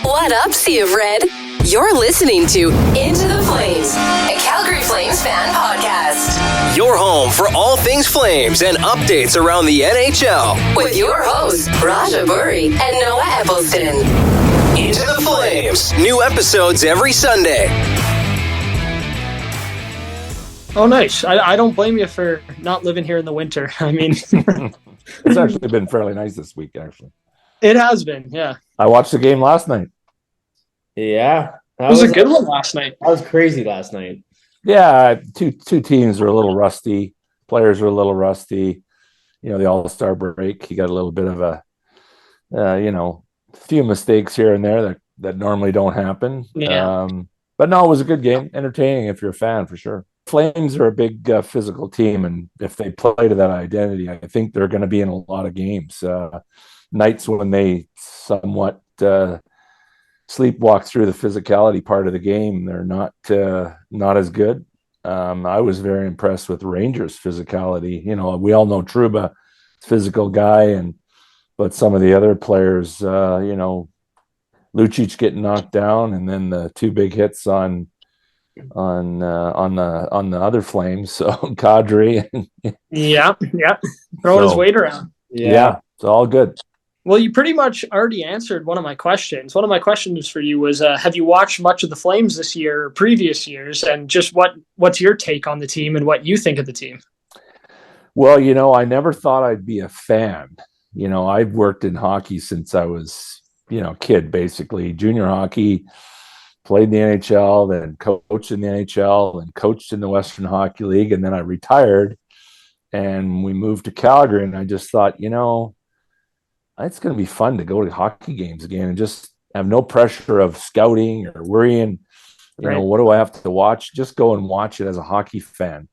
What up, Sea of Red? You're listening to Into the Flames, a Calgary Flames fan podcast. Your home for all things Flames and updates around the NHL. With your hosts, Boury and Noah Eppleston. Into the Flames. New episodes every Sunday. Oh, nice. I don't blame you for not living here in the winter. I mean, it's actually been fairly nice this week, actually. It has been, yeah. I watched the game last night. Yeah. It was a good one last night. That was crazy last night. Yeah, two teams are a little rusty. Players are a little rusty. You know, the All-Star break, you got a little bit of a, few mistakes here and there that normally don't happen. Yeah. But no, it was a good game. Entertaining if you're a fan, for sure. Flames are a big physical team, and if they play to that identity, I think they're going to be in a lot of games. Nights when they somewhat sleepwalk through the physicality part of the game, they're not as good. I was very impressed with Rangers' physicality. You know, we all know Trouba, physical guy, but some of the other players, Lucic getting knocked down, and then the two big hits on the other Flames. So Kadri, yeah, throwing his weight around. Yeah, it's all good. Well, you pretty much already answered one of my questions. One of my questions for you was, have you watched much of the Flames this year or previous years? And just what's your take on the team and what you think of the team? Well, I never thought I'd be a fan. I've worked in hockey since I was, a kid, basically. Junior hockey, played in the NHL, then coached in the NHL, and coached in the Western Hockey League. And then I retired and we moved to Calgary. And I just thought, it's going to be fun to go to hockey games again and just have no pressure of scouting or worrying, what do I have to watch? Just go and watch it as a hockey fan.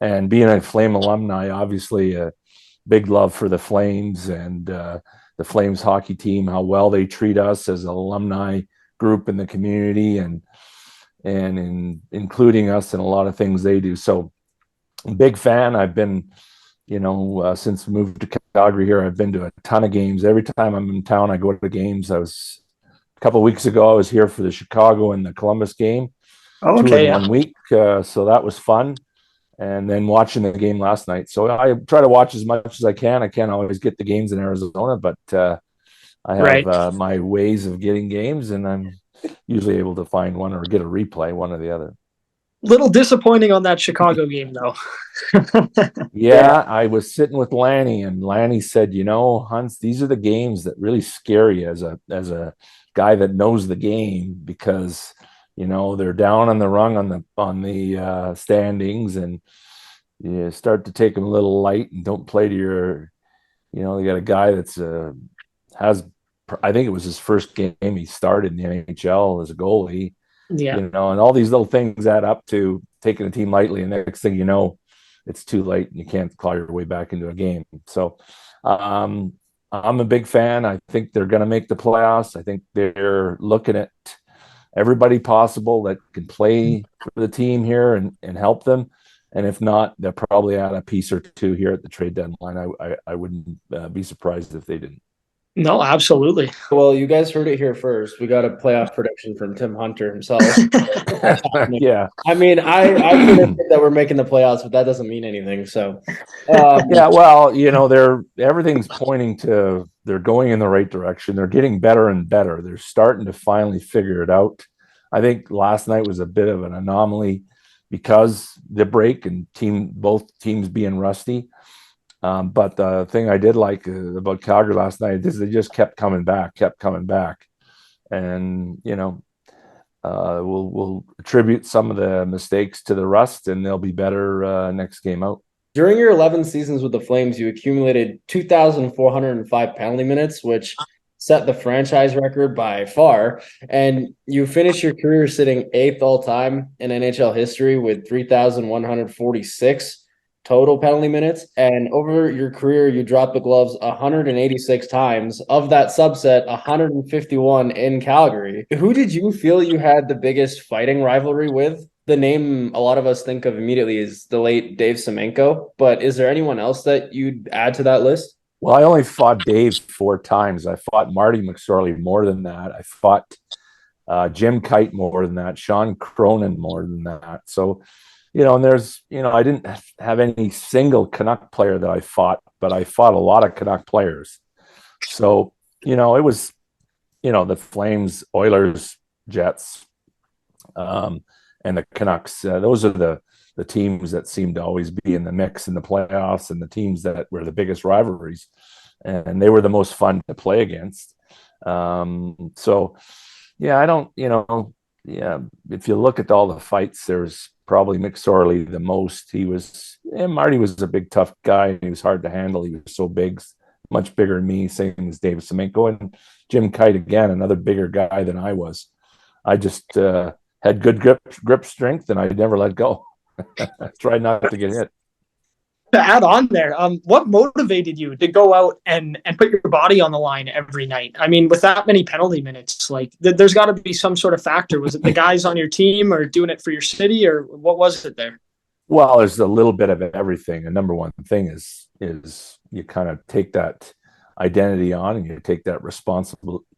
And being a Flame alumni, obviously a big love for the Flames and the Flames hockey team, how well they treat us as an alumni group in the community and including us in a lot of things they do. So big fan. I've been, since we moved to Calgary here, I've been to a ton of games. Every time I'm in town, I go to the games. A couple of weeks ago, I was here for the Chicago and the Columbus game. Oh, okay. 1 week. So that was fun. And then watching the game last night. So I try to watch as much as I can. I can't always get the games in Arizona, but I have my ways of getting games, and I'm usually able to find one or get a replay, one or the other. Little disappointing on that Chicago game, though. Yeah, I was sitting with Lanny, and Lanny said, Hunts, these are the games that really scare you as a guy that knows the game, because they're down on the rung on the standings, and you start to take them a little light and don't play to your. You got a guy that's I think it was his first game he started in the NHL as a goalie. Yeah. And all these little things add up to taking a team lightly, and next thing you know, it's too late and you can't claw your way back into a game. So I'm a big fan. I think they're going to make the playoffs. I think they're looking at everybody possible that can play for the team here and help them. And if not, they'll probably add a piece or two here at the trade deadline. I wouldn't be surprised if they didn't. No, absolutely. Well, you guys heard it here first. We got a playoff prediction from Tim Hunter himself. Yeah. I mean, I predicted that we're making the playoffs, but that doesn't mean anything. So, yeah, well, everything's pointing to they're going in the right direction. They're getting better and better. They're starting to finally figure it out. I think last night was a bit of an anomaly because the break and both teams being rusty. But the thing I did like about Calgary last night is they just kept coming back. And, we'll attribute some of the mistakes to the rust, and they'll be better next game out. During your 11 seasons with the Flames, you accumulated 2,405 penalty minutes, which set the franchise record by far. And you finished your career sitting 8th all-time in NHL history with 3,146 total penalty minutes. And over your career, you dropped the gloves 186 times. Of that subset, 151 in Calgary. Who did you feel you had the biggest fighting rivalry with? The name a lot of us think of immediately is the late Dave Semenko, but is there anyone else that you'd add to that list? Well, I only fought Dave 4 times. I fought Marty McSorley more than that. I fought Jim Kite more than that. Sean Cronin more than that. So, and I didn't have any single Canuck player that I fought, but I fought a lot of Canuck players. So, it was, the Flames, Oilers, Jets, and the Canucks. Those are the teams that seemed to always be in the mix in the playoffs, and the teams that were the biggest rivalries, and they were the most fun to play against. So yeah, I don't, yeah, if you look at all the fights, there's probably McSorley the most. Marty was a big, tough guy. He was hard to handle. He was so big, much bigger than me, same as Dave Semenko. And Jim Kite, again, another bigger guy than I was. I just had good grip strength, and I never let go. Tried not to get hit. To add on there, what motivated you to go out and put your body on the line every night? I mean, with that many penalty minutes, like there's got to be some sort of factor. Was it the guys on your team, or doing it for your city, or what was it there? Well, there's a little bit of everything. And number one thing is you kind of take that identity on, and you take that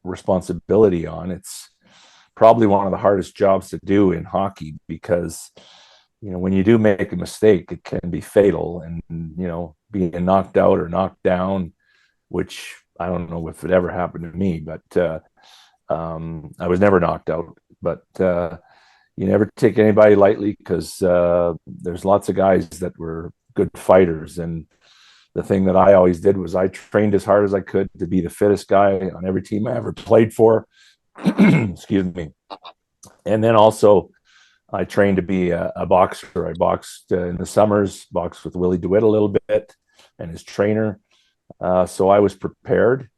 responsibility on. It's probably one of the hardest jobs to do in hockey, because when you do make a mistake, it can be fatal. And being knocked out or knocked down, which I don't know if it ever happened to me, but I was never knocked out. But you never take anybody lightly, because there's lots of guys that were good fighters. And the thing that I always did was I trained as hard as I could to be the fittest guy on every team I ever played for. Excuse me. And then also, I trained to be a boxer. I boxed in the summers, boxed with Willie DeWitt a little bit and his trainer. So I was prepared,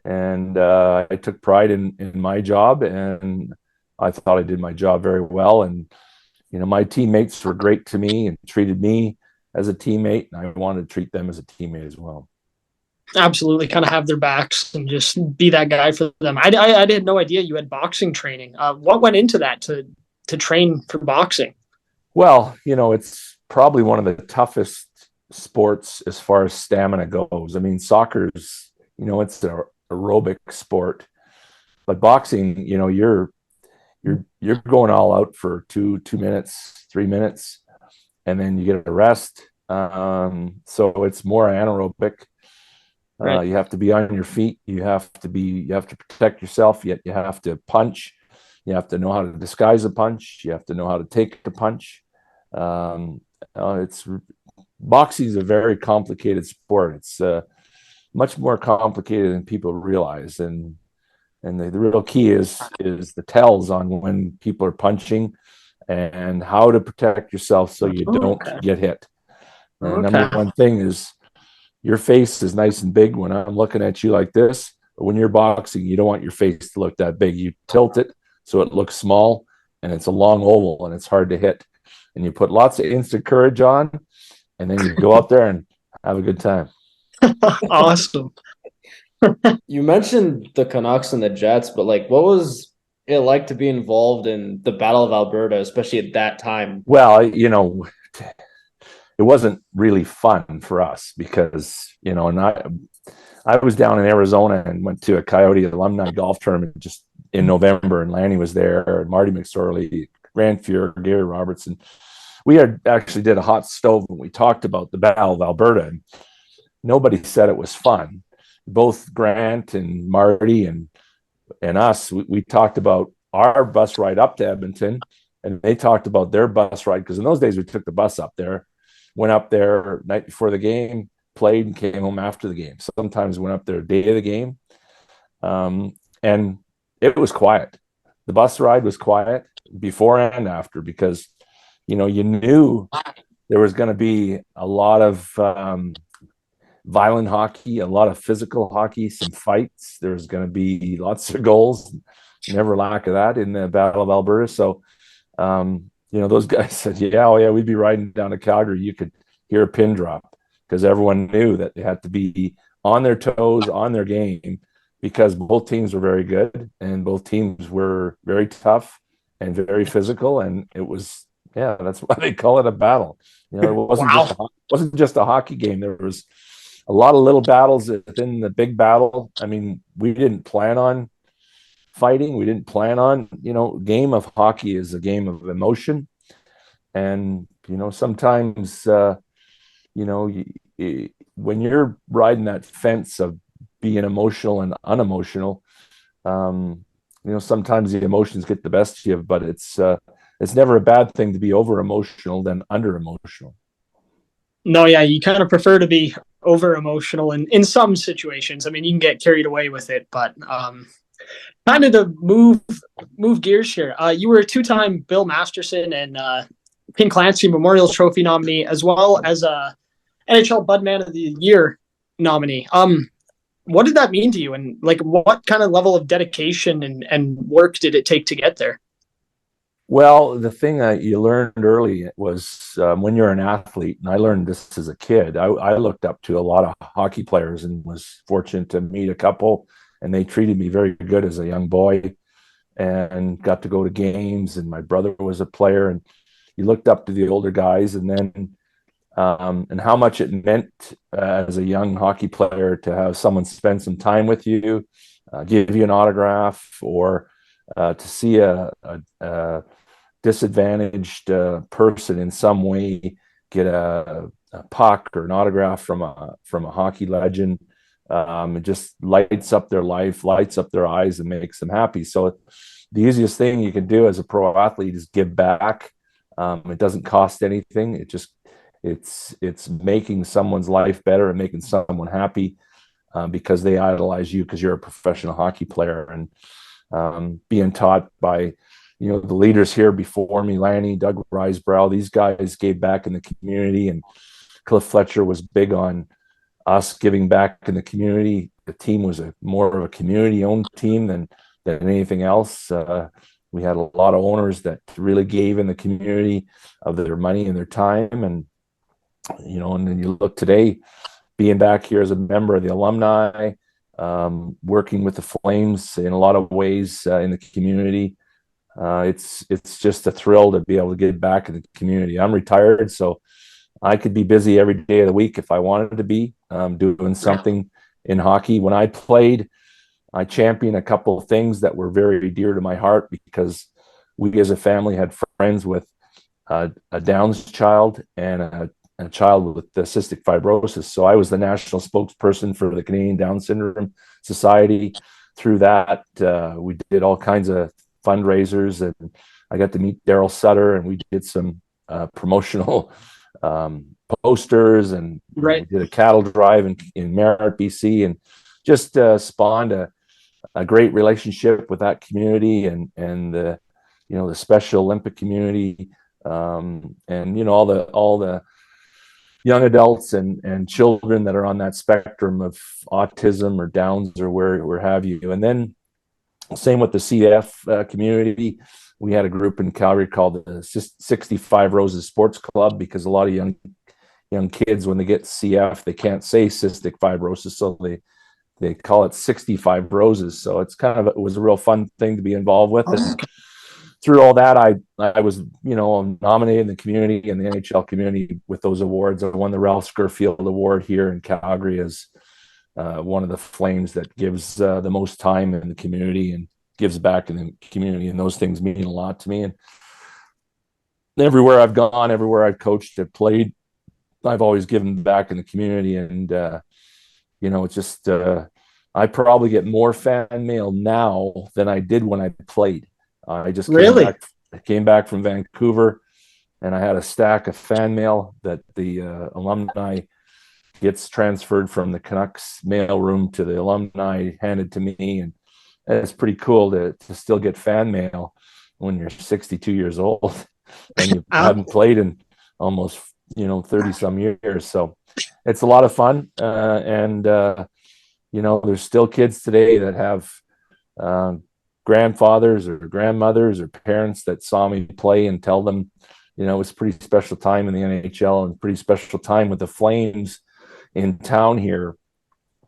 and I took pride in my job, and I thought I did my job very well. And, my teammates were great to me and treated me as a teammate, and I wanted to treat them as a teammate as well. Absolutely, kind of have their backs and just be that guy for them. I had no idea you had boxing training. What went into that to train for boxing? Well, it's probably one of the toughest sports as far as stamina goes. I mean, soccer's, it's an aerobic sport, but boxing, you're going all out for 2 minutes, 3 minutes, and then you get a rest. So it's more anaerobic. Right. You have to be on your feet. You have to protect yourself. Yet you have to punch. You have to know how to disguise a punch. You have to know how to take the punch. Boxing is a very complicated sport. It's much more complicated than people realize. And the real key is the tells on when people are punching, and how to protect yourself so you don't get hit. And number one thing is, your face is nice and big when I'm looking at you like this. But when you're boxing, you don't want your face to look that big. You tilt it so it looks small, and it's a long oval, and it's hard to hit. And you put lots of instant courage on, and then you go out there and have a good time. Awesome. You mentioned the Canucks and the Jets, but what was it like to be involved in the Battle of Alberta, especially at that time? Well, it wasn't really fun for us, because, and I was down in Arizona and went to a Coyote alumni golf tournament just in November, and Lanny was there, and Marty McSorley, Grant Fuhr, Gary Robertson. We had actually did a hot stove when we talked about the Battle of Alberta, and nobody said it was fun. Both Grant and Marty and us, we talked about our bus ride up to Edmonton, and they talked about their bus ride, because in those days we took the bus up there, went up there night before the game, played, and came home after the game. Sometimes went up there day of the game. And it was quiet. The bus ride was quiet before and after, because, you knew there was going to be a lot of violent hockey, a lot of physical hockey, some fights. There's going to be lots of goals, never lack of that in the Battle of Alberta. So, those guys said, we'd be riding down to Calgary. You could hear a pin drop, because everyone knew that they had to be on their toes, on their game, because both teams were very good, and both teams were very tough and very physical. And it was, that's why they call it a battle. It wasn't wasn't just a hockey game. There was a lot of little battles within the big battle. I mean, we didn't plan on fighting. We didn't plan on, game of hockey is a game of emotion. And, sometimes, when you're riding that fence of being emotional and unemotional, sometimes the emotions get the best of you, but it's never a bad thing to be over emotional than under emotional. No, yeah, you kind of prefer to be over emotional in some situations. I mean, you can get carried away with it, but kind of to move gears here. You were a two-time Bill Masterson and King Clancy Memorial Trophy nominee, as well as a NHL Budman of the Year nominee. What did that mean to you, and like what kind of level of dedication and work did it take to get there? Well, the thing that you learned early was when you're an athlete, and I learned this as a kid, I looked up to a lot of hockey players and was fortunate to meet a couple, and they treated me very good as a young boy and got to go to games. And my brother was a player, and you looked up to the older guys, and then and how much it meant as a young hockey player to have someone spend some time with you, give you an autograph, or to see a disadvantaged person in some way get a puck or an autograph from a hockey legend. It just lights up their life, lights up their eyes, and makes them happy. So the easiest thing you can do as a pro athlete is give back. It doesn't cost anything. It's making someone's life better and making someone happy because they idolize you because you're a professional hockey player. And being taught by the leaders here before me, Lanny, Doug Risebrow, these guys gave back in the community, and Cliff Fletcher was big on us giving back in the community. The team was more of a community-owned team than anything else. We had a lot of owners that really gave in the community of their money and their time, and and then you look today, being back here as a member of the alumni, working with the Flames in a lot of ways in the community. It's just a thrill to be able to get back in the community. I'm retired, so I could be busy every day of the week if I wanted to be doing something in hockey. When I played, I championed a couple of things that were very dear to my heart because we as a family had friends with a Down's child and a child with cystic fibrosis. So I was the national spokesperson for the Canadian Down Syndrome Society. Through that, we did all kinds of fundraisers, and I got to meet Daryl Sutter, and we did some promotional posters, and we did a cattle drive in Merritt, BC, and just spawned a great relationship with that community and the the Special Olympic community, and all the young adults and children that are on that spectrum of autism or Downs or where have you. And then same with the CF community. We had a group in Calgary called the 65 Roses Sports Club because a lot of young kids, when they get CF, they can't say cystic fibrosis, so they call it 65 Roses. So it was a real fun thing to be involved with. And through all that, I was nominated in the community and the NHL community with those awards. I won the Ralph Scurfield Award here in Calgary as one of the Flames that gives the most time in the community and gives back in the community, and those things mean a lot to me. And everywhere I've gone, everywhere I've coached, I've played, I've always given back in the community. And it's just I probably get more fan mail now than I did when I played. I just came back from Vancouver, and I had a stack of fan mail that the alumni gets transferred from the Canucks mail room to the alumni, handed to me. And it's pretty cool to still get fan mail when you're 62 years old and you haven't played in almost 30 some years. So it's a lot of fun. And there's still kids today that have grandfathers or grandmothers or parents that saw me play and tell them, it's a pretty special time in the NHL and pretty special time with the Flames in town here.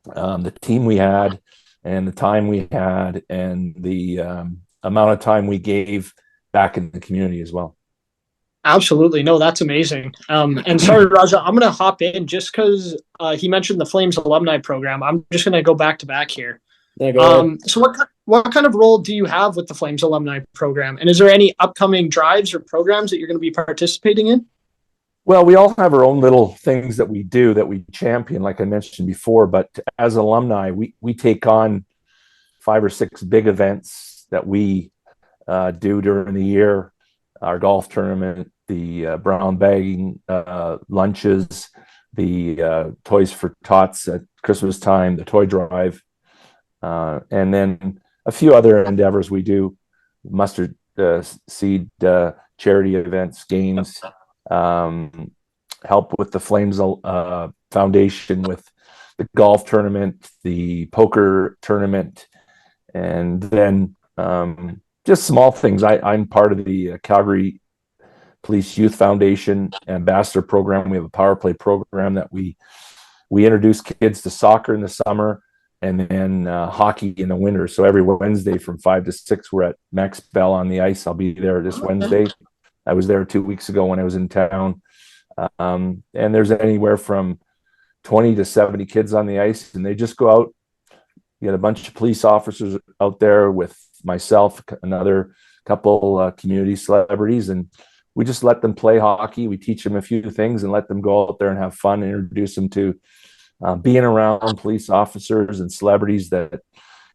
The team we had and the time we had and the amount of time we gave back in the community as well. Absolutely. No, that's amazing. And sorry, Raja, I'm going to hop in just because he mentioned the Flames alumni program. I'm just going to go back to back here. Yeah, go ahead. So what kind of role do you have with the Flames alumni program? And is there any upcoming drives or programs that you're going to be participating in? Well, we all have our own little things that we do that we champion, like I mentioned before. But as alumni, we take on 5 or 6 big events that we do during the year. Our golf tournament, the brown bagging lunches, the Toys for Tots at Christmas time, the toy drive, and then a few other endeavors we do, mustard seed charity events, games, help with the Flames Foundation with the golf tournament, the poker tournament, and then just small things. I'm part of the Calgary Police Youth Foundation Ambassador Program. We have a power play program that we introduce kids to soccer in the summer and then hockey in the winter. So every Wednesday from 5 to 6, we're at Max Bell on the ice. I'll be there this Wednesday. I was there 2 weeks ago when I was in town. And there's anywhere from 20 to 70 kids on the ice, and they just go out. You got a bunch of police officers out there with myself, another couple community celebrities, and we just let them play hockey. We teach them a few things and let them go out there and have fun, and introduce them to being around police officers and celebrities that,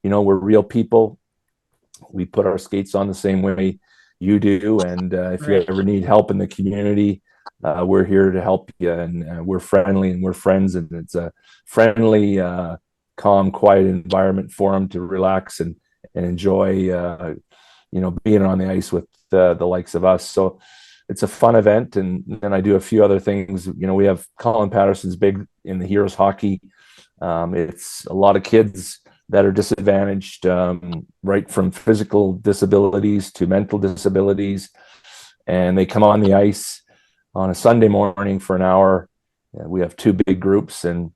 we're real people. We put our skates on the same way you do. And if you ever need help in the community, we're here to help you. And we're friendly and we're friends. And it's a friendly, calm, quiet environment for them to relax and enjoy, being on the ice with the likes of us. So it's a fun event. And then I do a few other things. We have Colin Patterson's big in the Heroes hockey. It's a lot of kids that are disadvantaged, right from physical disabilities to mental disabilities. And they come on the ice on a Sunday morning for an hour. We have 2 big groups, and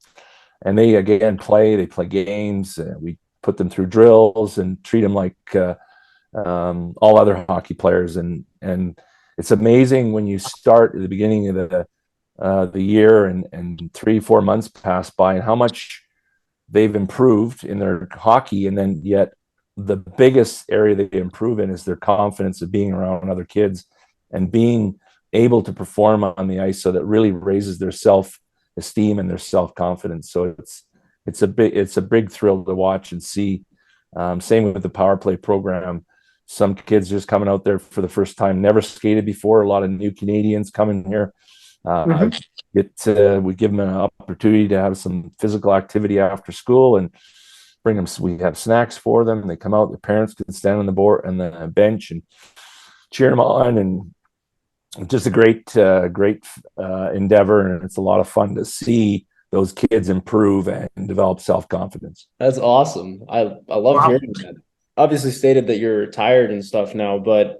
they again they play games. We put them through drills and treat them like all other hockey players. And it's amazing when you start at the beginning of the year and 3-4 months pass by, and how much they've improved in their hockey. And then yet the biggest area they improve in is their confidence of being around other kids and being able to perform on the ice. So that really raises their self-esteem and their self-confidence. So it's a big thrill to watch and see. Same with the power play program. Some kids just coming out there for the first time, never skated before. A lot of new Canadians coming here. We give them an opportunity to have some physical activity after school and bring them. We have snacks for them. They come out. The parents can stand on the board and the bench and cheer them on. And just a great endeavor. And it's a lot of fun to see those kids improve and develop self-confidence. That's awesome. I love hearing that. Obviously stated that you're retired and stuff now, but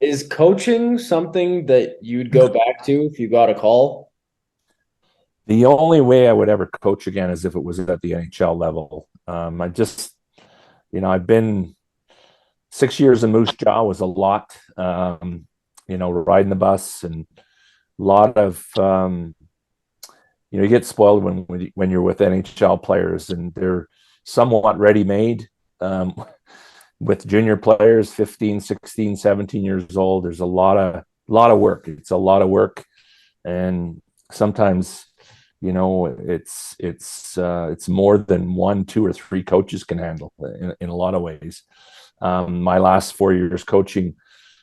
is coaching something that you'd go back to if you got a call? The only way I would ever coach again is if it was at the NHL level. I've been 6 years in Moose Jaw was a lot, riding the bus and a lot of, you get spoiled when you're with NHL players, and they're somewhat ready-made. With junior players, 15, 16, 17 years old, there's a lot of work. It's a lot of work. And sometimes, it's more than 1, 2, or 3 coaches can handle in a lot of ways. My last 4 years coaching,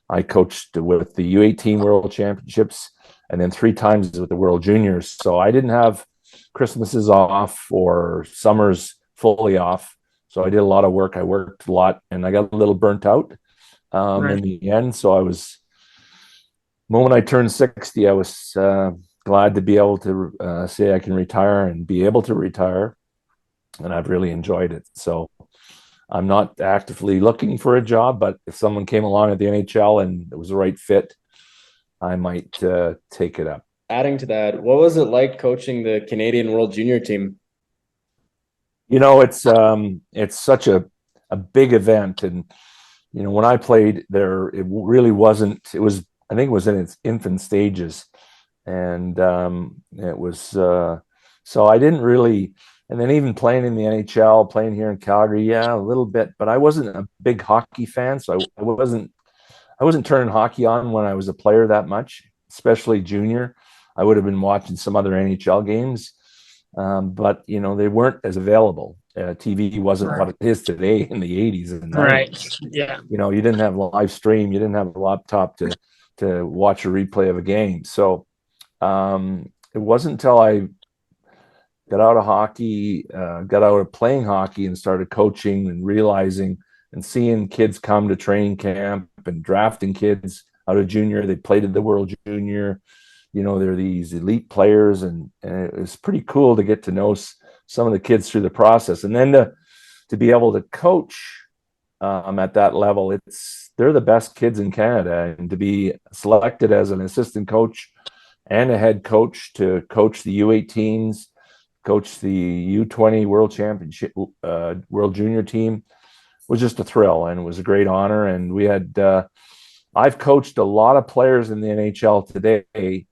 I coached with the U18 World Championships and then 3 times with the World Juniors. So I didn't have Christmases off or summers fully off. So I did a lot of work. I worked a lot, and I got a little burnt out in the end. So the moment I turned 60, I was glad to be able to say I can retire and be able to retire. And I've really enjoyed it. So I'm not actively looking for a job, but if someone came along at the NHL and it was the right fit, I might take it up. Adding to that, what was it like coaching the Canadian World Junior team? It's such a big event. And, when I played there, it really wasn't, it was I think it was in its infant stages, and it was so I didn't really. And then even playing in the NHL, playing here in Calgary, yeah, a little bit, but I wasn't a big hockey fan, so I wasn't turning hockey on when I was a player that much, especially junior. I would have been watching some other NHL games, but they weren't as available. TV wasn't what it is today in the 80s and 90s. Right. Yeah. You didn't have live stream, you didn't have a laptop to watch a replay of a game. So it wasn't until I got out of hockey, got out of playing hockey and started coaching and realizing and seeing kids come to training camp and drafting kids out of junior. They played at the World Junior. They're these elite players, and it was pretty cool to get to know some of the kids through the process. And then to be able to coach at that level, they're the best kids in Canada. And to be selected as an assistant coach and a head coach to coach the U18s, coach the U20 World Championship, World Junior team was just a thrill, and it was a great honor. And we had, I've coached a lot of players in the NHL today,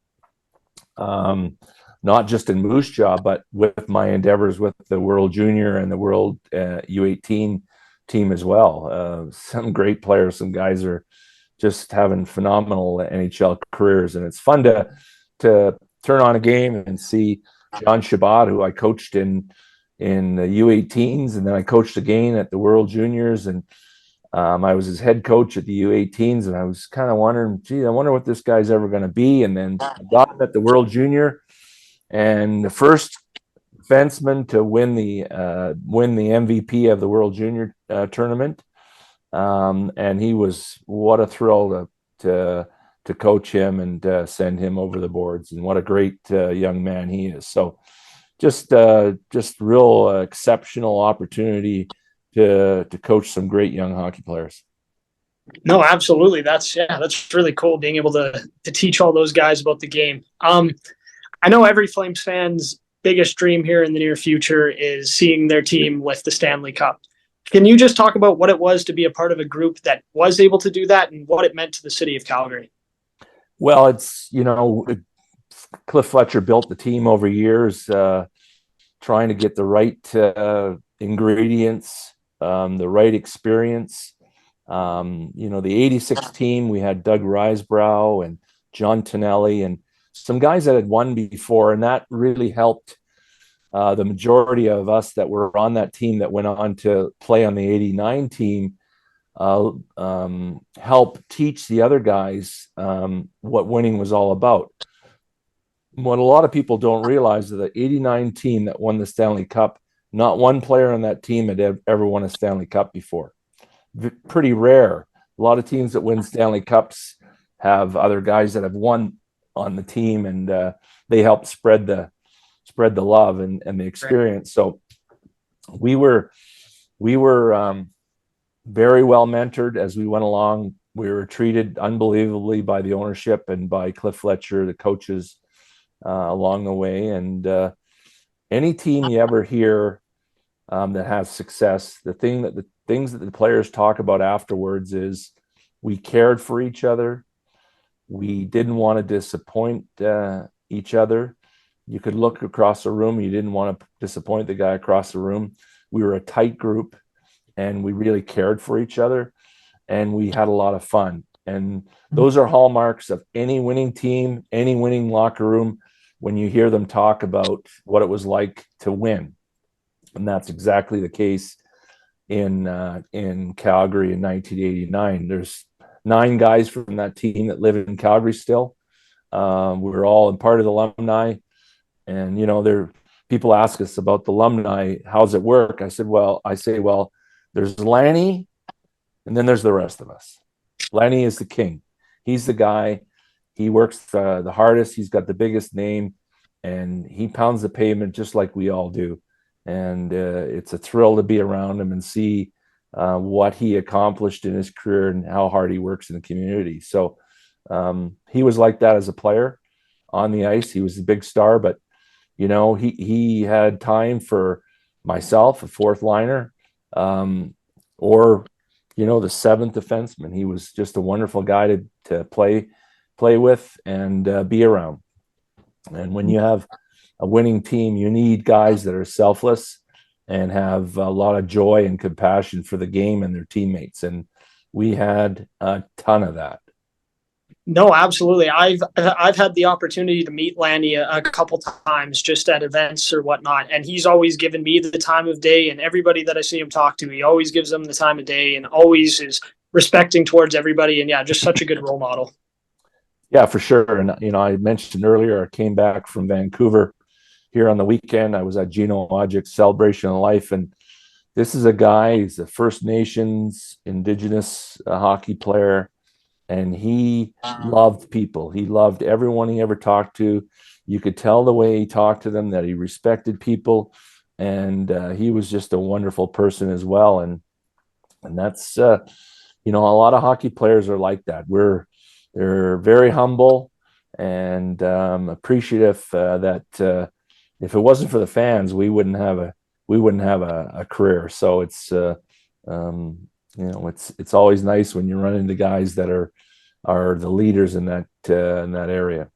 not just in Moose Jaw, but with my endeavors with the World Junior and the World U18 team as well. Some great players, some guys are just having phenomenal NHL careers, and it's fun to turn on a game and see John Shabbat, who I coached in the U18s, and then I coached again at the World Juniors, and I was his head coach at the U18s, and I was kind of wondering, gee, I wonder what this guy's ever going to be. And then I got him at the World Junior, and the first defenseman to win the MVP of the World Junior tournament, and he was, what a thrill to coach him and send him over the boards, and what a great young man he is. So just real exceptional opportunity to coach some great young hockey players. No, absolutely. That's really cool being able to teach all those guys about the game. I know every Flames fan's biggest dream here in the near future is seeing their team lift the Stanley Cup. Can you just talk about what it was to be a part of a group that was able to do that and what it meant to the city of Calgary? Well, it's, Cliff Fletcher built the team over years, trying to get the right ingredients, the right experience. The 86 team, we had Doug Risebrough and John Tonelli and some guys that had won before, and that really helped the majority of us that were on that team that went on to play on the 89 team, help teach the other guys what winning was all about. What a lot of people don't realize is the 89 team that won the Stanley Cup, not one player on that team had ever won a Stanley Cup before. Pretty rare. A lot of teams that win Stanley Cups have other guys that have won on the team, and they help spread the love and the experience. So we were very well mentored as we went along. We were treated unbelievably by the ownership and by Cliff Fletcher, the coaches, along the way. And any team you ever hear that has success, the things that the players talk about afterwards is we cared for each other. We didn't want to disappoint each other. You could look across the room. You didn't want to disappoint the guy across the room. We were a tight group, and we really cared for each other, and we had a lot of fun. And those are hallmarks of any winning team, any winning locker room, when you hear them talk about what it was like to win. And that's exactly the case in Calgary in 1989. There's 9 guys from that team that live in Calgary still. We're all in part of the alumni, and people ask us about the alumni. How's it work? I say, well, there's Lanny, and then there's the rest of us. Lanny is the king. He's the guy. He works the hardest. He's got the biggest name, and he pounds the pavement just like we all do. And it's a thrill to be around him and see what he accomplished in his career and how hard he works in the community. So he was like that as a player on the ice. He was the big star, but he had time for myself, a fourth liner, or the seventh defenseman. He was just a wonderful guy to play play with, and be around. And when you have a winning team, you need guys that are selfless and have a lot of joy and compassion for the game and their teammates. And we had a ton of that. No, absolutely. I've had the opportunity to meet Lanny a couple times just at events or whatnot, and he's always given me the time of day. And everybody that I see him talk to, he always gives them the time of day, and always is respecting towards everybody. And yeah, just such a good role model. Yeah, for sure. And I mentioned earlier, I came back from Vancouver here on the weekend. I was at Gino Logic's Celebration of Life, and this is a guy. He's a First Nations Indigenous hockey player. And he loved people. He loved everyone he ever talked to. You could tell the way he talked to them that he respected people, and he was just a wonderful person as well. And that's a lot of hockey players are like that. They're very humble and appreciative that if it wasn't for the fans, we wouldn't have a career. So it's it's always nice when you run into guys that are the leaders in that area.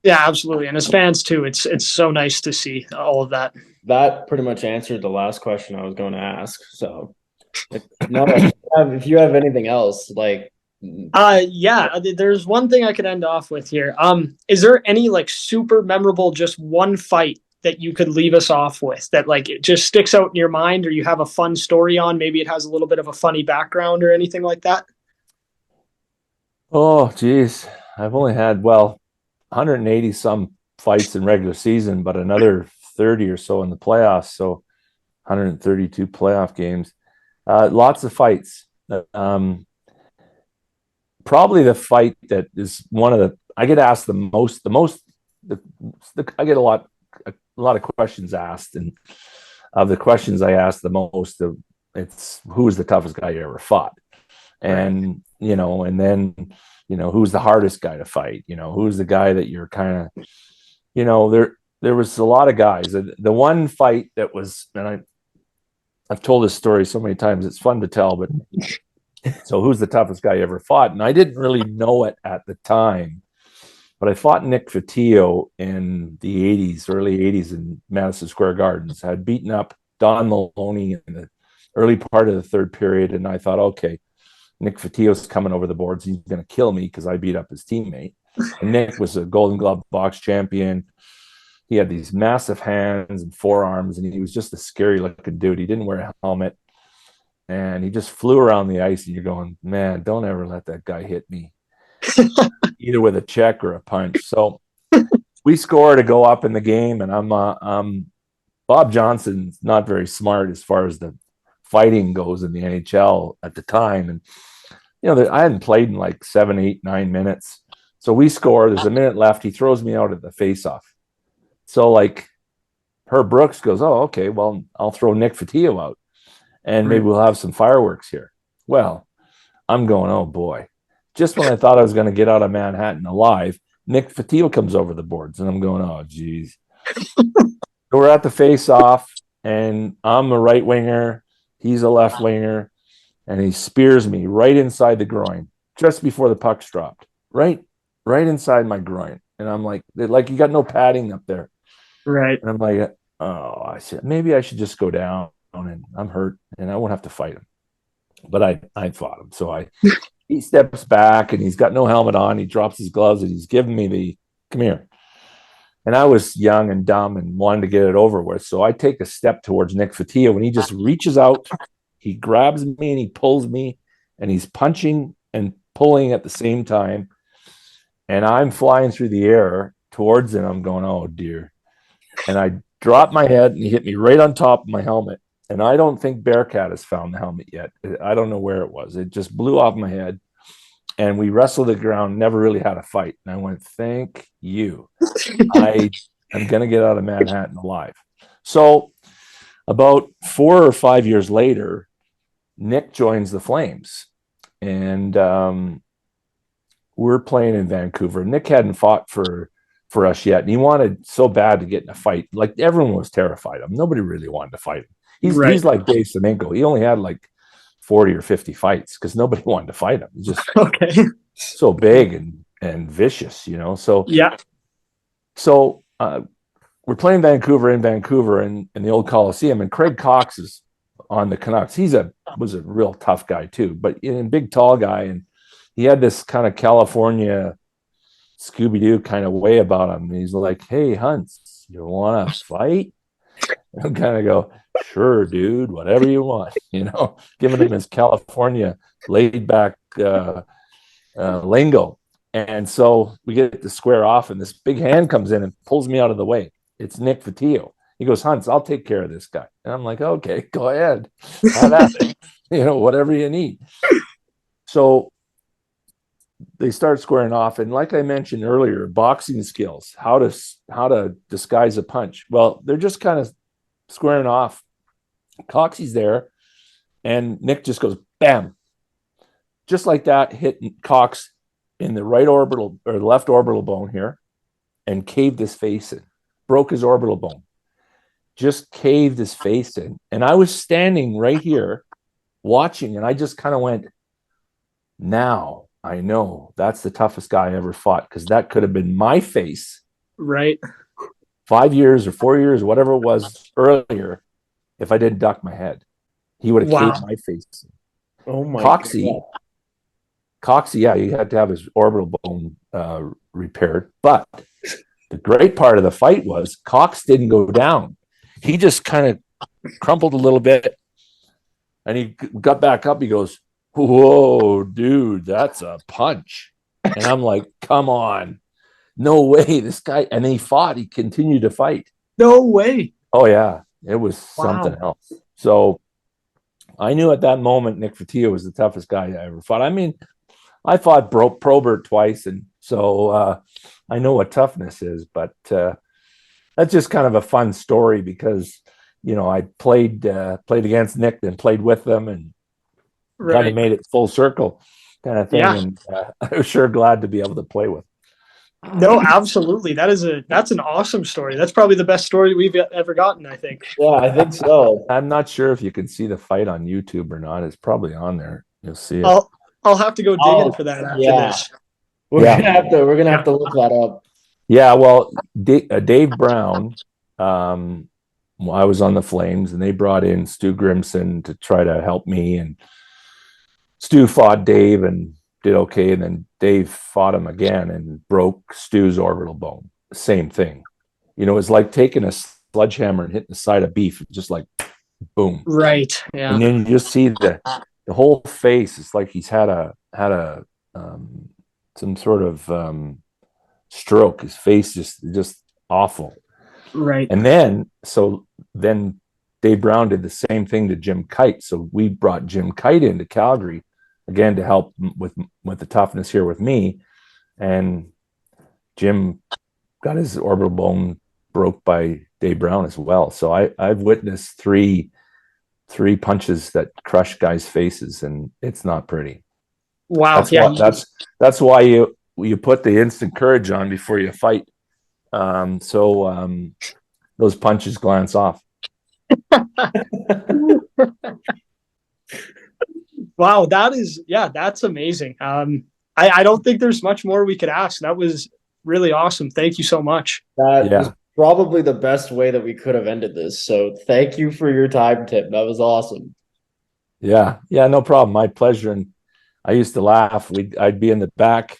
Yeah, absolutely. And as fans too, it's so nice to see all of that. That pretty much answered the last question I was going to ask. So if you have anything else, like there's one thing I could end off with here. Is there any like super memorable just one fight that you could leave us off with that like it just sticks out in your mind, or you have a fun story on? Maybe it has a little bit of a funny background or anything like that? Oh, geez. I've only had, 180 some fights in regular season, but another 30 or so in the playoffs. So 132 playoff games. Lots of fights. Probably the fight that is I get asked the most, I get a lot of questions asked, and of the questions I ask the most, it's who is the toughest guy you ever fought, and and then who's the hardest guy to fight, who's the guy that you're kind of, there was a lot of guys. The one fight that was, and I've told this story so many times, it's fun to tell, but so who's the toughest guy you ever fought? And I didn't really know it at the time, but I fought Nick Fotiu in the 80s, early 80s in Madison Square Gardens. I had beaten up Don Maloney in the early part of the third period, and I thought, okay, Nick Fotiu's coming over the boards. He's going to kill me because I beat up his teammate. And Nick was a Golden Glove box champion. He had these massive hands and forearms, and he was just a scary-looking dude. He didn't wear a helmet, and he just flew around the ice, and you're going, man, don't ever let that guy hit me. Either with a check or a punch. So we score to go up in the game, and I'm Bob Johnson's not very smart as far as the fighting goes in the NHL at the time, and I hadn't played in like 7, 8, 9 minutes. So we score. There's a minute left. He throws me out at the face-off. So like Herb Brooks goes, oh, okay, well, I'll throw Nick Fotiu out, and maybe we'll have some fireworks here. Well, I'm going, oh boy. Just when I thought I was going to get out of Manhattan alive, Nick Fotiu comes over the boards, and I'm going, oh, geez. So we're at the face-off, and I'm a right winger. He's a left winger, and he spears me right inside the groin just before the puck's dropped, right inside my groin. And I'm like you got no padding up there. Right. And I'm like, oh, I said, maybe I should just go down, and I'm hurt, and I won't have to fight him. But I fought him. So he steps back, and he's got no helmet on. He drops his gloves, and he's giving me the, come here. And I was young and dumb and wanted to get it over with. So I take a step towards Nick Fotiu, and he just reaches out. He grabs me, and he pulls me, and he's punching and pulling at the same time. And I'm flying through the air towards him. I'm going, oh, dear. And I dropped my head, and he hit me right on top of my helmet. And I don't think Bearcat has found the helmet yet. I don't know where it was. It just blew off my head. And we wrestled the ground, never really had a fight. And I went, thank you. I am going to get out of Manhattan alive. So about 4 or 5 years later, Nick joins the Flames. And we're playing in Vancouver. Nick hadn't fought for us yet. And he wanted so bad to get in a fight. Like everyone was terrified of him. Nobody really wanted to fight him. He's like Dave Semenko. He only had like 40 or 50 fights because nobody wanted to fight him. He's just okay. So big and and vicious, you know. So Yeah. So we're playing Vancouver in the old Coliseum, and Craig Cox is on the Canucks. Was a real tough guy too, but a big tall guy, and he had this kind of California Scooby-Doo kind of way about him. He's like, "Hey, Hunts, you want to fight?" And I'm kind of go, "Sure, dude, whatever you want," you know, giving him his California laid back lingo. And so we get to square off, and this big hand comes in and pulls me out of the way. It's Nick Fotiu. He goes, "Hunts, I'll take care of this guy." And I'm like, "Okay, go ahead. Have at it. You know, whatever you need." So they start squaring off. And like I mentioned earlier, boxing skills, how to disguise a punch. Well, they're just kind of squaring off. Coxie's there, and Nick just goes, bam. Just like that, hit Cox in the right orbital or left orbital bone here, and caved his face in, broke his orbital bone, just caved his face in. And I was standing right here watching, and I just kind of went, now I know that's the toughest guy I ever fought, because that could have been my face. Right. 5 years or 4 years, whatever it was earlier, if I didn't duck my head. He would have caved my face. Oh my God. Coxie, yeah, he had to have his orbital bone repaired. But the great part of the fight was Cox didn't go down. He just kind of crumpled a little bit, and he got back up. He goes, "Whoa, dude, that's a punch." And I'm like, come on. No way, this guy. And he fought. He continued to fight. No way. Oh, yeah. It was something else. So I knew at that moment Nick Fotiu was the toughest guy I ever fought. I mean, I fought Probert twice, and so I know what toughness is, but that's just kind of a fun story because, you know, I played against Nick, then played with them, and kind of made it full circle kind of thing. Yeah. And I was sure glad to be able to play with. No, absolutely. That's an awesome story. That's probably the best story we've ever gotten, I think. Yeah, I think so. I'm not sure if you can see the fight on YouTube or not. It's probably on there. You'll see it. I'll have to go dig in for that after this. We're gonna have to look that up. Yeah, well, Dave Brown, I was on the Flames, and they brought in Stu Grimson to try to help me, and Stu fought Dave and did okay, and then Dave fought him again and broke Stu's orbital bone. Same thing. You know, it's like taking a sledgehammer and hitting the side of beef, just like boom. Right. Yeah. And then you just see the whole face. It's like he's had some sort of stroke. His face just awful. Right. And then Dave Brown did the same thing to Jim Kite. So we brought Jim Kite into Calgary again to help with the toughness here with me. And Jim got his orbital bone broke by Dave Brown as well. So I've witnessed three punches that crush guys' faces, and it's not pretty. Wow. That's why you put the instant courage on before you fight. So those punches glance off. Wow, that's amazing. I don't think there's much more we could ask. That was really awesome. Thank you so much. That was probably the best way that we could have ended this. So thank you for your time, Tim. That was awesome. Yeah, no problem. My pleasure. And I used to laugh. I'd be in the back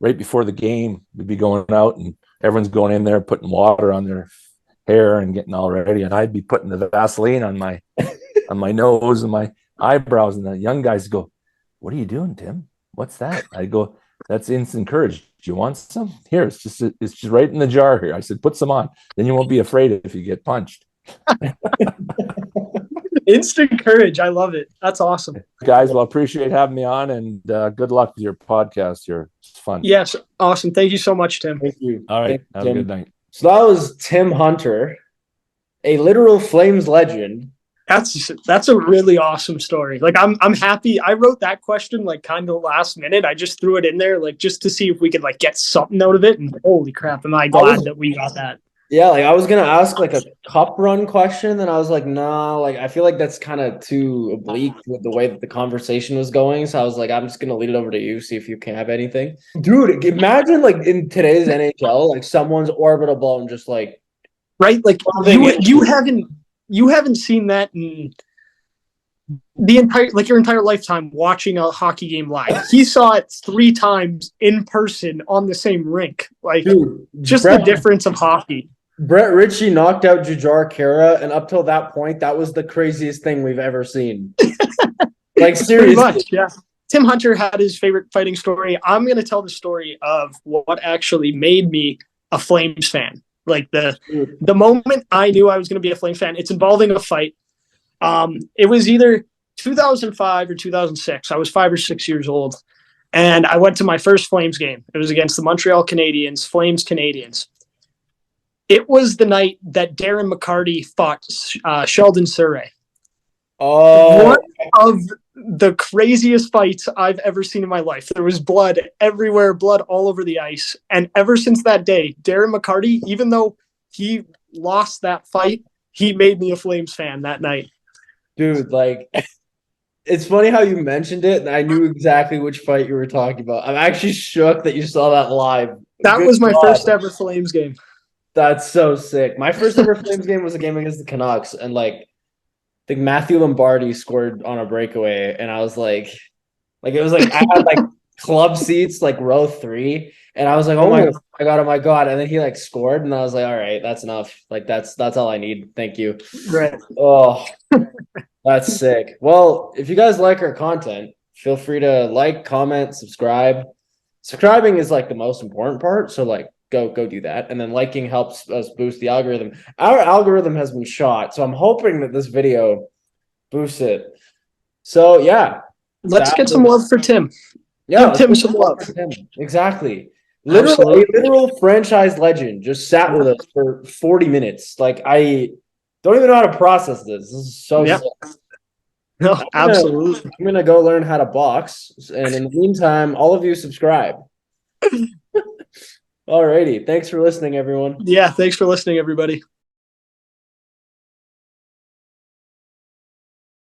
right before the game. We'd be going out, and everyone's going in there putting water on their hair and getting all ready, and I'd be putting the Vaseline on my nose and my eyebrows, and the young guys go, "What are you doing, Tim? What's that?" I go, "That's instant courage. Do you want some? Here, it's just right in the jar here." I said, "Put some on, then you won't be afraid if you get punched." Instant courage. I love it. That's awesome. Guys, well, appreciate having me on, and good luck with your podcast here. It's fun. Yes. Awesome. Thank you so much, Tim. Thank you. All right. Have a good night. So that was Tim Hunter, a literal Flames legend. That's a really awesome story. Like I'm happy. I wrote that question like kind of last minute. I just threw it in there like just to see if we could like get something out of it. And holy crap, am I glad that we got that. Yeah, like I was gonna ask like a cup run question, then I was like, nah, like I feel like that's kind of too oblique with the way that the conversation was going. So I was like, I'm just gonna lead it over to you, see if you can have anything. Dude, imagine like in today's NHL, like someone's orbital ball and just like right? Like you haven't seen that in your entire lifetime watching a hockey game live. He saw it 3 times in person on the same rink. Like, dude, just the difference of hockey. Brett Ritchie knocked out Jujhar Khaira, and up till that point, that was the craziest thing we've ever seen. Like seriously, Pretty much, yeah. Tim Hunter had his favorite fighting story. I'm going to tell the story of what actually made me a Flames fan. Like the moment I knew I was going to be a Flames fan, it's involving a fight. It was either 2005 or 2006. I was 5 or 6 years old, and I went to my first Flames game. It was against the Montreal Canadiens, Flames Canadiens. It was the night that Darren McCarty fought Sheldon Surrey. oh, One of the craziest fights I've ever seen in my life. There was blood everywhere, blood all over the ice. And ever since that day, Darren McCarty, even though he lost that fight, he made me a Flames fan that night. dude, like it's funny how you mentioned it, and I knew exactly which fight you were talking about. I'm actually shook that you saw that live. That Good was my God. first ever Flames game. That's so sick. My first ever Flames game was a game against the Canucks, and like I think Matthew Lombardi scored on a breakaway, and I was like it was like I had like club seats, like row 3, and I was like, oh my god, and then he like scored, and I was like, all right, that's enough. Like that's all I need. Thank you. Right. Oh, that's sick. Well, if you guys like our content, feel free to like, comment, subscribe. Subscribing is like the most important part, so like go do that, and then liking helps us boost the algorithm. Our algorithm has been shot, so I'm hoping that this video boosts it. So yeah, Let's get some love for Tim. yeah, Give Tim some love. Exactly. Literal franchise legend just sat with us for 40 minutes. Like I don't even know how to process this. This is so sick. No, absolutely. I'm gonna go learn how to box, and in the meantime, all of you subscribe. Alrighty, thanks for listening, everyone. Yeah, thanks for listening, everybody.